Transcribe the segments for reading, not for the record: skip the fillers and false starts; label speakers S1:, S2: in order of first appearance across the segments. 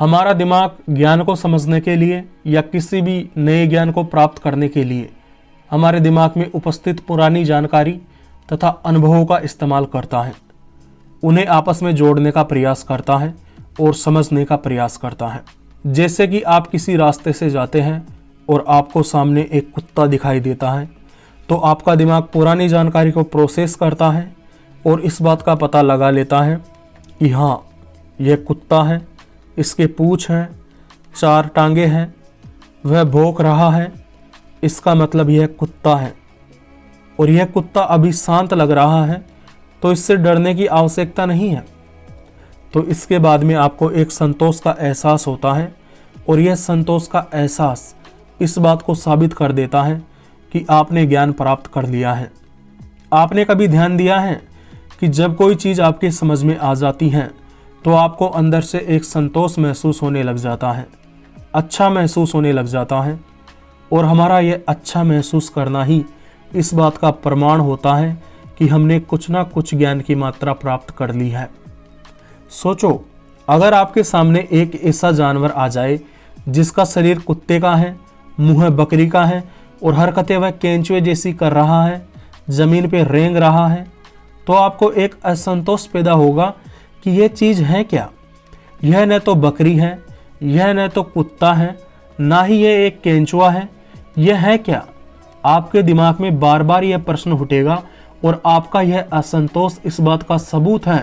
S1: हमारा दिमाग ज्ञान को समझने के लिए या किसी भी नए ज्ञान को प्राप्त करने के लिए हमारे दिमाग में उपस्थित पुरानी जानकारी तथा अनुभवों का इस्तेमाल करता है, उन्हें आपस में जोड़ने का प्रयास करता है और समझने का प्रयास करता है। जैसे कि आप किसी रास्ते से जाते हैं और आपको सामने एक कुत्ता दिखाई देता है, तो आपका दिमाग पुरानी जानकारी को प्रोसेस करता है और इस बात का पता लगा लेता है कि हाँ, यह कुत्ता है, इसके पूँछ हैं, 4 टांगे हैं, वह भौंक रहा है, इसका मतलब यह कुत्ता है और यह कुत्ता अभी शांत लग रहा है, तो इससे डरने की आवश्यकता नहीं है। तो इसके बाद में आपको एक संतोष का एहसास होता है और यह संतोष का एहसास इस बात को साबित कर देता है कि आपने ज्ञान प्राप्त कर लिया है। आपने कभी ध्यान दिया है कि जब कोई चीज़ आपके समझ में आ जाती है तो आपको अंदर से एक संतोष महसूस होने लग जाता है, अच्छा महसूस होने लग जाता है, और हमारा यह अच्छा महसूस करना ही इस बात का प्रमाण होता है कि हमने कुछ ना कुछ ज्ञान की मात्रा प्राप्त कर ली है। सोचो, अगर आपके सामने एक ऐसा जानवर आ जाए जिसका शरीर कुत्ते का है, मुंह बकरी का है और हरकतें वह केंचुए जैसी कर रहा है, ज़मीन पे रेंग रहा है, तो आपको एक असंतोष पैदा होगा कि यह चीज़ है क्या। यह न तो बकरी है, यह न तो कुत्ता है, ना ही यह एक केंचुआ है, यह है क्या। आपके दिमाग में बार बार यह प्रश्न उठेगा और आपका यह असंतोष इस बात का सबूत है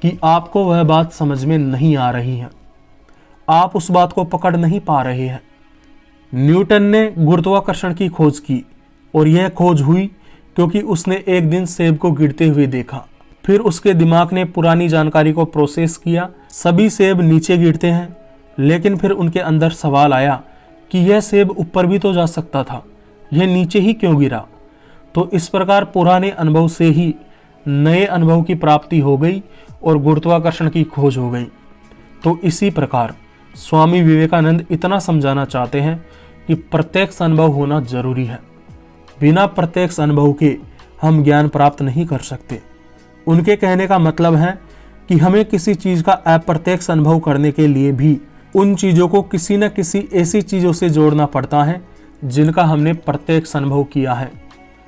S1: कि आपको वह बात समझ में नहीं आ रही है, आप उस बात को पकड़ नहीं पा रहे हैं। न्यूटन ने गुरुत्वाकर्षण की खोज की और यह खोज हुई क्योंकि उसने एक दिन सेब को गिरते हुए देखा। फिर उसके दिमाग ने पुरानी जानकारी को प्रोसेस किया। सभी सेब नीचे गिरते हैं, लेकिन फिर उनके अंदर सवाल आया कि यह सेब ऊपर भी तो जा सकता था, यह नीचे ही क्यों गिरा। तो इस प्रकार पुराने अनुभव से ही नए अनुभव की प्राप्ति हो गई और गुरुत्वाकर्षण की खोज हो गई। तो इसी प्रकार स्वामी विवेकानंद इतना समझाना चाहते हैं कि प्रत्यक्ष अनुभव होना जरूरी है। बिना प्रत्यक्ष अनुभव के हम ज्ञान प्राप्त नहीं कर सकते। उनके कहने का मतलब है कि हमें किसी चीज़ का अप्रत्यक्ष अनुभव करने के लिए भी उन चीज़ों को किसी न किसी ऐसी चीज़ों से जोड़ना पड़ता है जिनका हमने प्रत्यक्ष अनुभव किया है।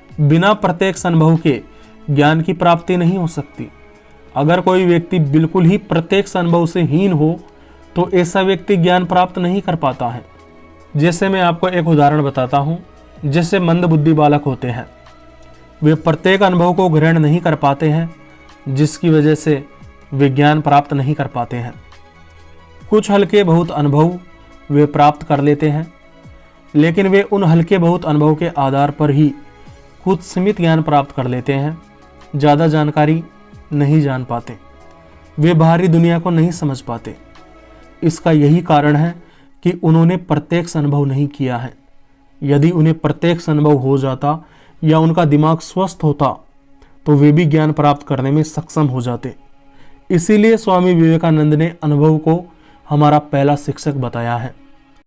S1: बिना प्रत्यक्ष अनुभव के ज्ञान की प्राप्ति नहीं हो सकती। अगर कोई व्यक्ति बिल्कुल ही प्रत्यक्ष अनुभव से हीन हो तो ऐसा व्यक्ति ज्ञान प्राप्त नहीं कर पाता है। जैसे मैं आपको एक उदाहरण बताता हूँ। जैसे मंदबुद्धि बालक होते हैं, वे प्रत्येक अनुभव को ग्रहण नहीं कर पाते हैं, जिसकी वजह से वे ज्ञान प्राप्त नहीं कर पाते हैं। कुछ हल्के बहुत अनुभव वे प्राप्त कर लेते हैं, लेकिन वे उन हल्के बहुत अनुभव के आधार पर ही कुछ सीमित ज्ञान प्राप्त कर लेते हैं, ज़्यादा जानकारी नहीं जान पाते, वे बाहरी दुनिया को नहीं समझ पाते। इसका यही कारण है कि उन्होंने प्रत्यक्ष अनुभव नहीं किया है। यदि उन्हें प्रत्यक्ष अनुभव हो जाता या उनका दिमाग स्वस्थ होता तो वे भी ज्ञान प्राप्त करने में सक्षम हो जाते। इसीलिए स्वामी विवेकानंद ने अनुभव को हमारा पहला शिक्षक बताया है।